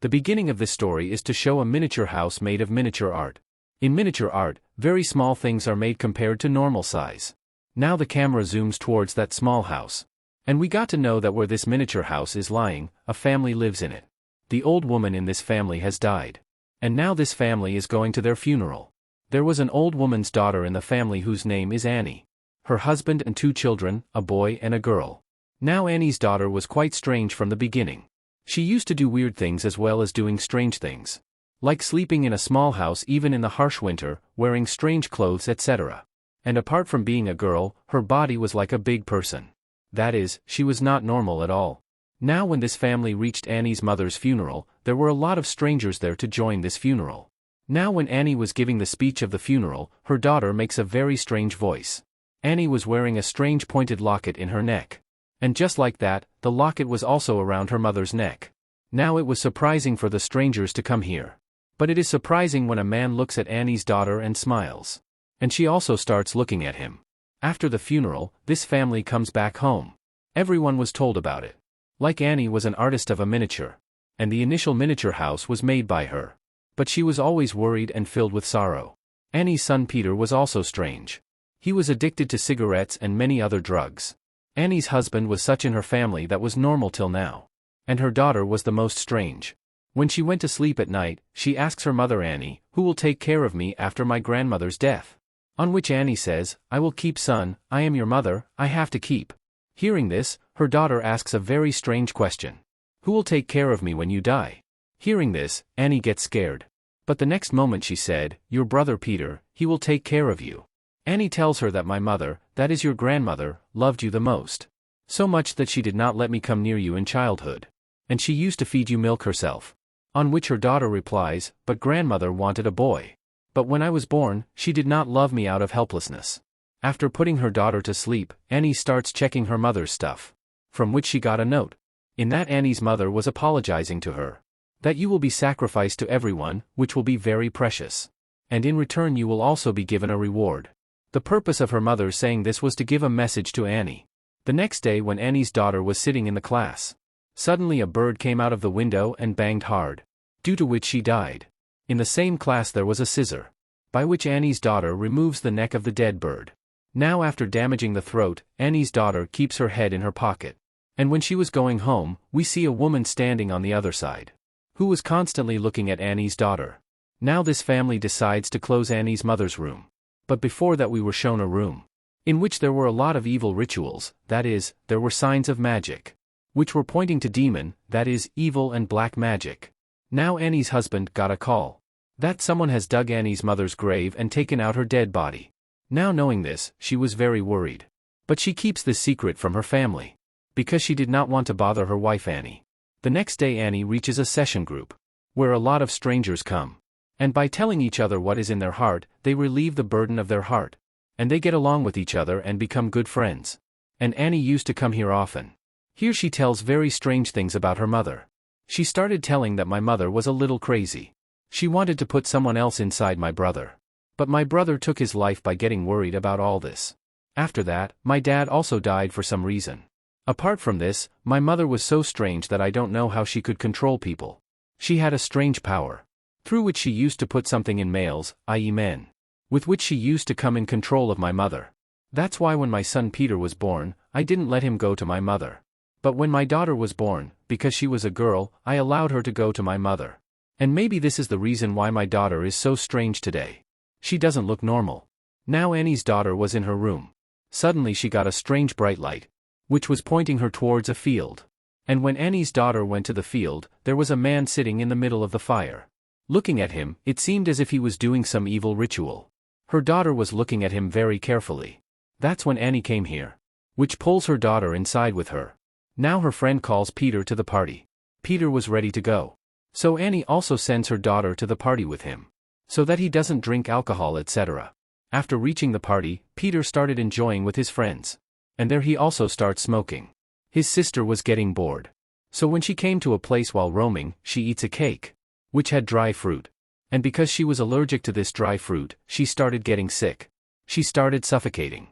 The beginning of this story is to show a miniature house made of miniature art. In miniature art, very small things are made compared to normal size. Now the camera zooms towards that small house. And we got to know that where this miniature house is lying, a family lives in it. The old woman in this family has died. And now this family is going to their funeral. There was an old woman's daughter in the family whose name is Annie. Her husband and 2 children, a boy and a girl. Now Annie's daughter was quite strange from the beginning. She used to do weird things as well as doing strange things. Like sleeping in a small house even in the harsh winter, wearing strange clothes etc. And apart from being a girl, her body was like a big person. That is, she was not normal at all. Now when this family reached Annie's mother's funeral, there were a lot of strangers there to join this funeral. Now when Annie was giving the speech of the funeral, her daughter makes a very strange voice. Annie was wearing a strange pointed locket in her neck. And just like that, the locket was also around her mother's neck. Now it was surprising for the strangers to come here. But it is surprising when a man looks at Annie's daughter and smiles. And she also starts looking at him. After the funeral, this family comes back home. Everyone was told about it. Like Annie was an artist of a miniature. And the initial miniature house was made by her. But she was always worried and filled with sorrow. Annie's son Peter was also strange. He was addicted to cigarettes and many other drugs. Annie's husband was such in her family that was normal till now. And her daughter was the most strange. When she went to sleep at night, she asks her mother Annie, "Who will take care of me after my grandmother's death?" On which Annie says, "I will keep, son, I am your mother, I have to keep." Hearing this, her daughter asks a very strange question. "Who will take care of me when you die?" Hearing this, Annie gets scared. But the next moment she said, "Your brother Peter, he will take care of you." Annie tells her that my mother, that is your grandmother, loved you the most. So much that she did not let me come near you in childhood. And she used to feed you milk herself. On which her daughter replies, "But grandmother wanted a boy. But when I was born, she did not love me out of helplessness." After putting her daughter to sleep, Annie starts checking her mother's stuff. From which she got a note. In that Annie's mother was apologizing to her. That you will be sacrificed to everyone, which will be very precious. And in return you will also be given a reward. The purpose of her mother saying this was to give a message to Annie. The next day when Annie's daughter was sitting in the class, suddenly a bird came out of the window and banged hard, due to which she died. In the same class there was a scissor, by which Annie's daughter removes the neck of the dead bird. Now after damaging the throat, Annie's daughter keeps her head in her pocket. And when she was going home, we see a woman standing on the other side, who was constantly looking at Annie's daughter. Now this family decides to close Annie's mother's room. But before that we were shown a room, in which there were a lot of evil rituals, that is, there were signs of magic, which were pointing to demon, that is, evil and black magic. Now Annie's husband got a call that someone has dug Annie's mother's grave and taken out her dead body. Now knowing this, she was very worried. But she keeps this secret from her family, because she did not want to bother her wife Annie. The next day Annie reaches a session group, where a lot of strangers come. And by telling each other what is in their heart, they relieve the burden of their heart. And they get along with each other and become good friends. And Annie used to come here often. Here she tells very strange things about her mother. She started telling that my mother was a little crazy. She wanted to put someone else inside my brother. But my brother took his life by getting worried about all this. After that, my dad also died for some reason. Apart from this, my mother was so strange that I don't know how she could control people. She had a strange power, through which she used to put something in males, i.e. men, with which she used to come in control of my mother. That's why when my son Peter was born, I didn't let him go to my mother. But when my daughter was born, because she was a girl, I allowed her to go to my mother. And maybe this is the reason why my daughter is so strange today. She doesn't look normal. Now Annie's daughter was in her room. Suddenly she got a strange bright light, which was pointing her towards a field. And when Annie's daughter went to the field, there was a man sitting in the middle of the fire. Looking at him, it seemed as if he was doing some evil ritual. Her daughter was looking at him very carefully. That's when Annie came here, which pulls her daughter inside with her. Now her friend calls Peter to the party. Peter was ready to go. So Annie also sends her daughter to the party with him, so that he doesn't drink alcohol etc. After reaching the party, Peter started enjoying with his friends. And there he also starts smoking. His sister was getting bored. So when she came to a place while roaming, she eats a cake, which had dry fruit. And because she was allergic to this dry fruit, she started getting sick. She started suffocating.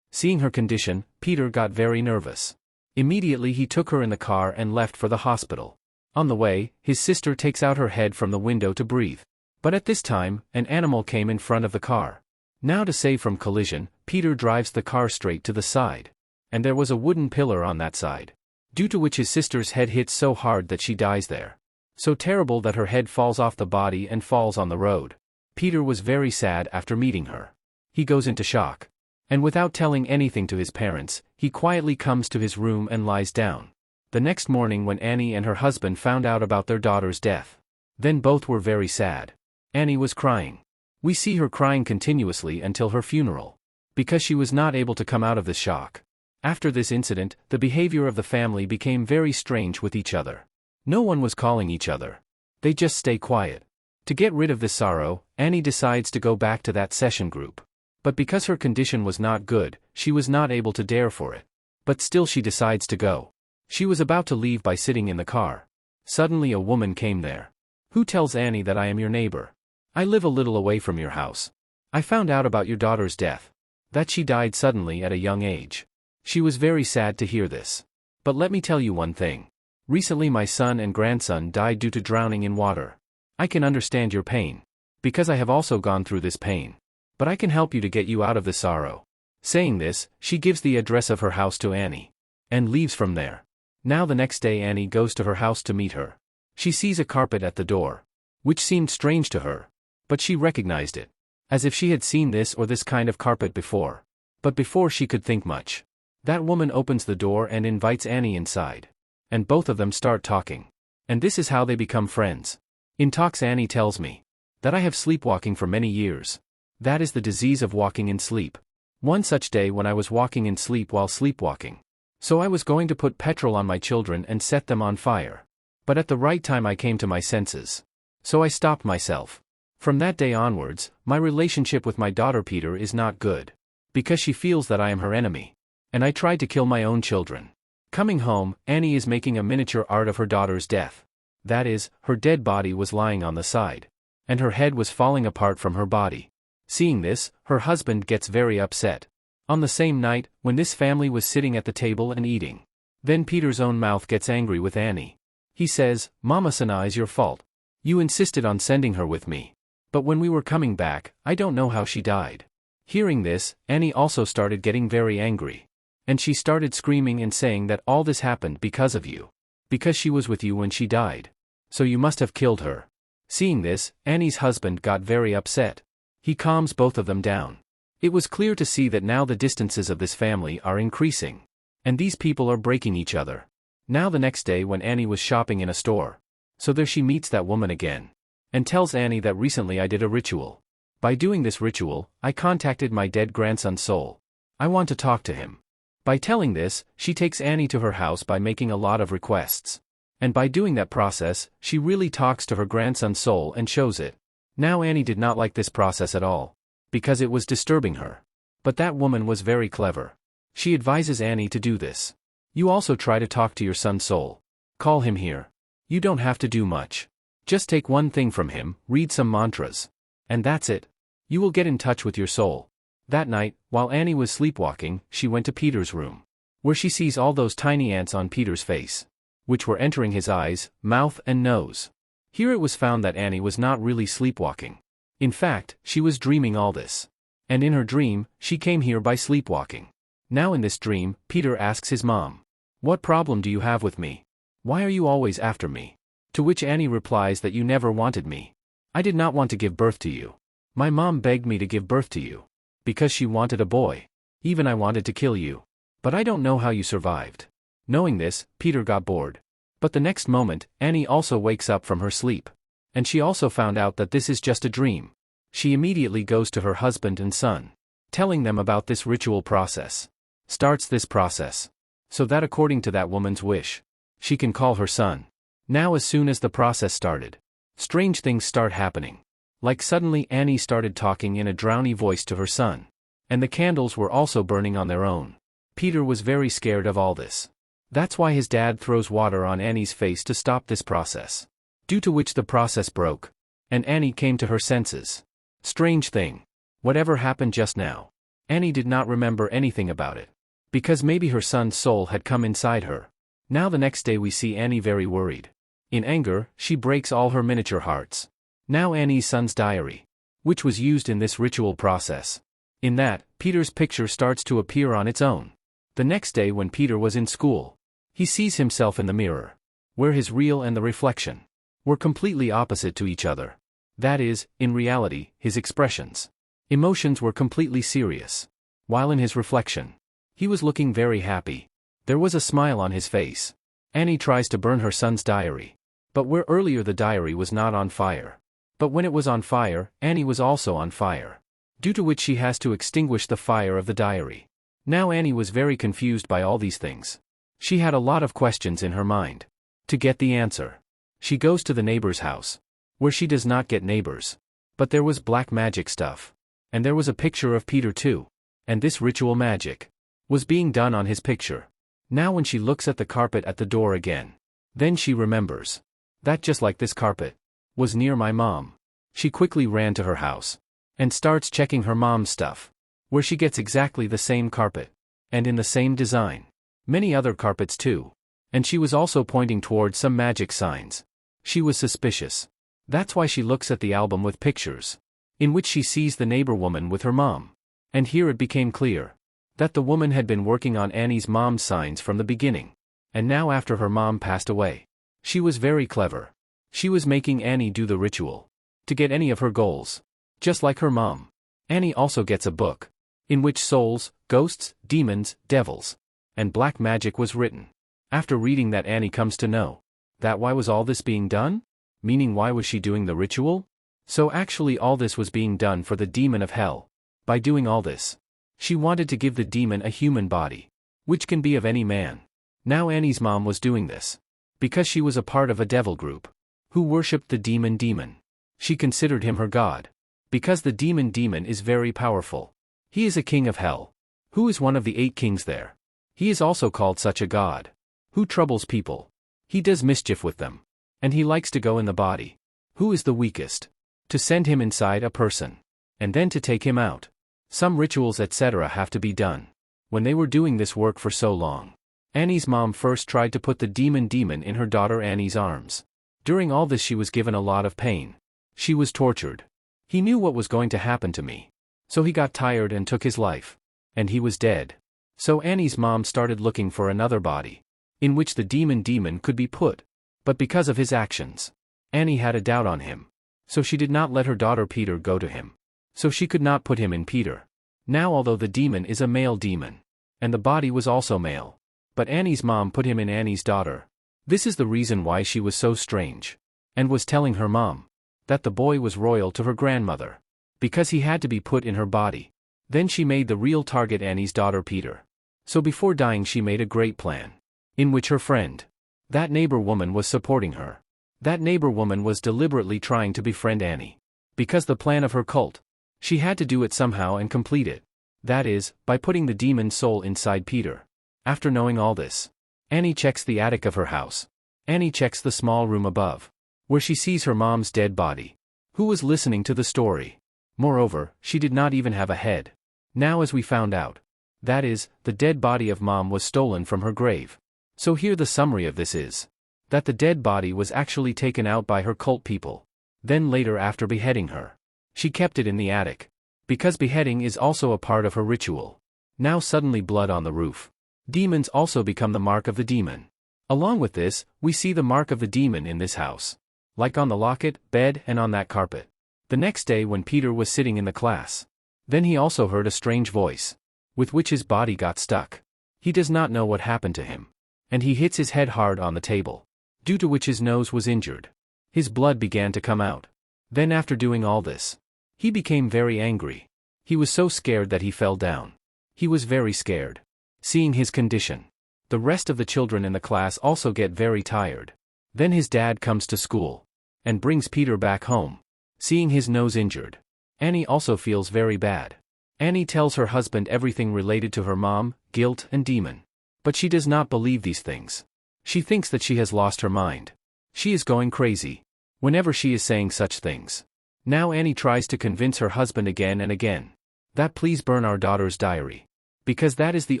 Seeing her condition, Peter got very nervous. Immediately he took her in the car and left for the hospital. On the way, his sister takes out her head from the window to breathe. But at this time, an animal came in front of the car. Now to save from collision, Peter drives the car straight to the side. And there was a wooden pillar on that side, due to which his sister's head hits so hard that she dies there. So terrible that her head falls off the body and falls on the road. Peter was very sad after meeting her. He goes into shock. And without telling anything to his parents, he quietly comes to his room and lies down. The next morning when Annie and her husband found out about their daughter's death, then both were very sad. Annie was crying. We see her crying continuously until her funeral, because she was not able to come out of this shock. After this incident, the behavior of the family became very strange with each other. No one was calling each other. They just stay quiet. To get rid of this sorrow, Annie decides to go back to that session group. But because her condition was not good, she was not able to dare for it. But still she decides to go. She was about to leave by sitting in the car. Suddenly a woman came there. Who tells Annie that I am your neighbor? I live a little away from your house. I found out about your daughter's death. That she died suddenly at a young age. She was very sad to hear this. But let me tell you one thing. Recently my son and grandson died due to drowning in water. I can understand your pain. Because I have also gone through this pain. But I can help you to get you out of this sorrow. Saying this, she gives the address of her house to Annie. And leaves from there. Now the next day Annie goes to her house to meet her. She sees a carpet at the door. Which seemed strange to her. But she recognized it. As if she had seen this or this kind of carpet before. But before she could think much. That woman opens the door and invites Annie inside. And both of them start talking. And this is how they become friends. In talks Annie tells me that I have sleepwalking for many years. That is the disease of walking in sleep. One such day when I was walking in sleep while sleepwalking. So I was going to put petrol on my children and set them on fire. But at the right time I came to my senses. So I stopped myself. From that day onwards, my relationship with my daughter Peter is not good. Because she feels that I am her enemy. And I tried to kill my own children. Coming home, Annie is making a miniature art of her daughter's death. That is, her dead body was lying on the side. And her head was falling apart from her body. Seeing this, her husband gets very upset. On the same night, when this family was sitting at the table and eating. Then Peter's own mouth gets angry with Annie. He says, Mama Sana is your fault. You insisted on sending her with me. But when we were coming back, I don't know how she died. Hearing this, Annie also started getting very angry. And she started screaming and saying that all this happened because of you. Because she was with you when she died. So you must have killed her. Seeing this, Annie's husband got very upset. He calms both of them down. It was clear to see that now the distances of this family are increasing. And these people are breaking each other. Now the next day when Annie was shopping in a store. So there she meets that woman again. And tells Annie that recently I did a ritual. By doing this ritual, I contacted my dead grandson's soul. I want to talk to him. By telling this, she takes Annie to her house by making a lot of requests. And by doing that process, she really talks to her grandson's soul and shows it. Now Annie did not like this process at all. Because it was disturbing her. But that woman was very clever. She advises Annie to do this. You also try to talk to your son's soul. Call him here. You don't have to do much. Just take one thing from him, read some mantras. And that's it. You will get in touch with your soul. That night, while Annie was sleepwalking, she went to Peter's room. Where she sees all those tiny ants on Peter's face. Which were entering his eyes, mouth and nose. Here it was found that Annie was not really sleepwalking. In fact, she was dreaming all this. And in her dream, she came here by sleepwalking. Now in this dream, Peter asks his mom. What problem do you have with me? Why are you always after me? To which Annie replies that you never wanted me. I did not want to give birth to you. My mom begged me to give birth to you. Because she wanted a boy. Even I wanted to kill you. But I don't know how you survived. Knowing this, Peter got bored. But the next moment, Annie also wakes up from her sleep. And she also found out that this is just a dream. She immediately goes to her husband and son. Telling them about this ritual process. Starts this process. So that according to that woman's wish, she can call her son. Now as soon as the process started, strange things start happening. Like suddenly Annie started talking in a drowny voice to her son. And the candles were also burning on their own. Peter was very scared of all this. That's why his dad throws water on Annie's face to stop this process. Due to which the process broke. And Annie came to her senses. Strange thing. Whatever happened just now. Annie did not remember anything about it. Because maybe her son's soul had come inside her. Now the next day we see Annie very worried. In anger, she breaks all her miniature hearts. Now Annie's son's diary, which was used in this ritual process. In that, Peter's picture starts to appear on its own. The next day when Peter was in school, he sees himself in the mirror, where his real and the reflection were completely opposite to each other. That is, in reality, his expressions, emotions were completely serious, while in his reflection, he was looking very happy. There was a smile on his face. Annie tries to burn her son's diary, but where earlier the diary was not on fire, but when it was on fire, Annie was also on fire, due to which she has to extinguish the fire of the diary. Now Annie was very confused by all these things. She had a lot of questions in her mind. To get the answer, she goes to the neighbor's house, where she does not get neighbors. But there was black magic stuff. And there was a picture of Peter too. And this ritual magic was being done on his picture. Now when she looks at the carpet at the door again, then she remembers that just like this carpet was near my mom. She quickly ran to her house and starts checking her mom's stuff, where she gets exactly the same carpet, and in the same design. Many other carpets too. And she was also pointing towards some magic signs. She was suspicious. That's why she looks at the album with pictures, in which she sees the neighbor woman with her mom. And here it became clear that the woman had been working on Annie's mom's signs from the beginning. And now after her mom passed away, she was very clever. She was making Annie do the ritual to get any of her goals. Just like her mom, Annie also gets a book, in which souls, ghosts, demons, devils, and black magic was written. After reading that, Annie comes to know that why was all this being done? Meaning why was she doing the ritual? So actually all this was being done for the demon of hell. By doing all this, she wanted to give the demon a human body, which can be of any man. Now Annie's mom was doing this because she was a part of a devil group who worshipped the demon. She considered him her god, because the demon is very powerful. He is a king of hell, who is one of the 8 kings there. He is also called such a god, who troubles people. He does mischief with them, and he likes to go in the body, who is the weakest, to send him inside a person, and then to take him out. Some rituals etc. have to be done. When they were doing this work for so long, Annie's mom first tried to put the demon in her daughter Annie's arms. During all this she was given a lot of pain. She was tortured. He knew what was going to happen to me. So he got tired and took his life. And he was dead. So Annie's mom started looking for another body, in which the demon could be put. But because of his actions, Annie had a doubt on him. So she did not let her daughter Peter go to him. So she could not put him in Peter. Now although the demon is a male demon, and the body was also male, but Annie's mom put him in Annie's daughter. This is the reason why she was so strange, and was telling her mom that the boy was royal to her grandmother, because he had to be put in her body. Then she made the real target Annie's daughter Peter. So before dying she made a great plan, in which her friend, that neighbor woman, was supporting her. That neighbor woman was deliberately trying to befriend Annie, because the plan of her cult, she had to do it somehow and complete it. That is, by putting the demon soul inside Peter. After knowing all this, Annie checks the attic of her house. Annie checks the small room above, where she sees her mom's dead body, who was listening to the story. Moreover, she did not even have a head. Now as we found out, that is, the dead body of mom was stolen from her grave. So here the summary of this is that the dead body was actually taken out by her cult people. Then later after beheading her, she kept it in the attic, because beheading is also a part of her ritual. Now suddenly blood on the roof. Demons also become the mark of the demon. Along with this, we see the mark of the demon in this house, like on the locket, bed, and on that carpet. The next day when Peter was sitting in the class, then he also heard a strange voice, with which his body got stuck. He does not know what happened to him, and he hits his head hard on the table, due to which his nose was injured. His blood began to come out. Then after doing all this, he became very angry. He was so scared that he fell down. He was very scared. Seeing his condition, the rest of the children in the class also get very tired. Then his dad comes to school and brings Peter back home. Seeing his nose injured, Annie also feels very bad. Annie tells her husband everything related to her mom, guilt, and demon. But she does not believe these things. She thinks that she has lost her mind. She is going crazy whenever she is saying such things. Now Annie tries to convince her husband again and again that please burn our daughter's diary, because that is the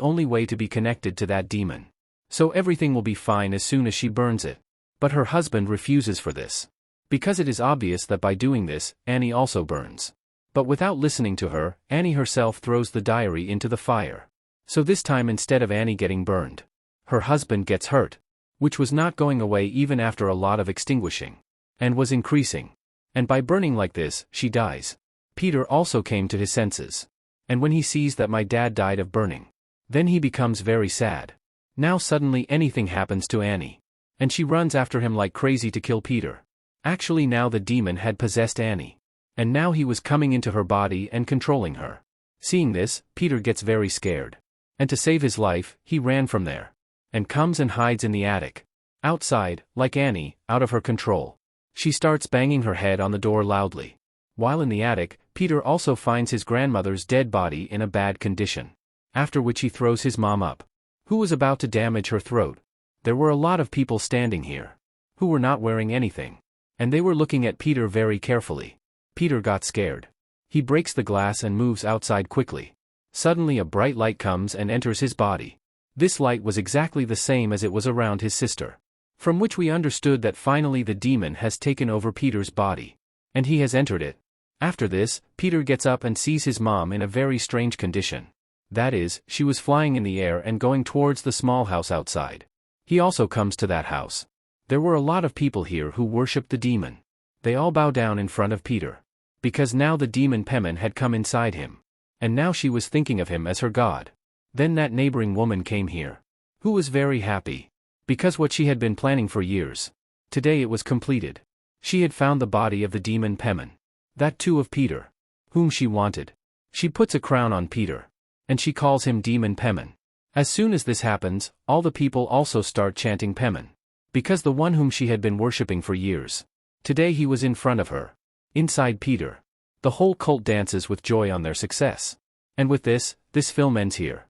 only way to be connected to that demon. So everything will be fine as soon as she burns it. But her husband refuses for this. Because it is obvious that by doing this, Annie also burns. But without listening to her, Annie herself throws the diary into the fire. So this time instead of Annie getting burned, her husband gets hurt, which was not going away even after a lot of extinguishing, and was increasing. And by burning like this, she dies. Peter also came to his senses. And when he sees that my dad died of burning, then he becomes very sad. Now suddenly anything happens to Annie. And she runs after him like crazy to kill Peter. Actually now the demon had possessed Annie. And now he was coming into her body and controlling her. Seeing this, Peter gets very scared. And to save his life, he ran from there. And comes and hides in the attic. Outside, like Annie, out of her control. She starts banging her head on the door loudly. While in the attic, Peter also finds his grandmother's dead body in a bad condition. After which he throws his mom up, who was about to damage her throat. There were a lot of people standing here, who were not wearing anything. And they were looking at Peter very carefully. Peter got scared. He breaks the glass and moves outside quickly. Suddenly a bright light comes and enters his body. This light was exactly the same as it was around his sister. From which we understood that finally the demon has taken over Peter's body. And he has entered it. After this, Peter gets up and sees his mom in a very strange condition. That is, she was flying in the air and going towards the small house outside. He also comes to that house. There were a lot of people here who worshipped the demon. They all bow down in front of Peter. Because now the demon Pemen had come inside him. And now she was thinking of him as her god. Then that neighboring woman came here. Who was very happy. Because what she had been planning for years. Today it was completed. She had found the body of the demon Pemen. That too of Peter. Whom she wanted. She puts a crown on Peter. And she calls him Demon Pemen. As soon as this happens, all the people also start chanting Pemen. Because the one whom she had been worshipping for years. Today he was in front of her. Inside Peter. The whole cult dances with joy on their success. And with this film ends here.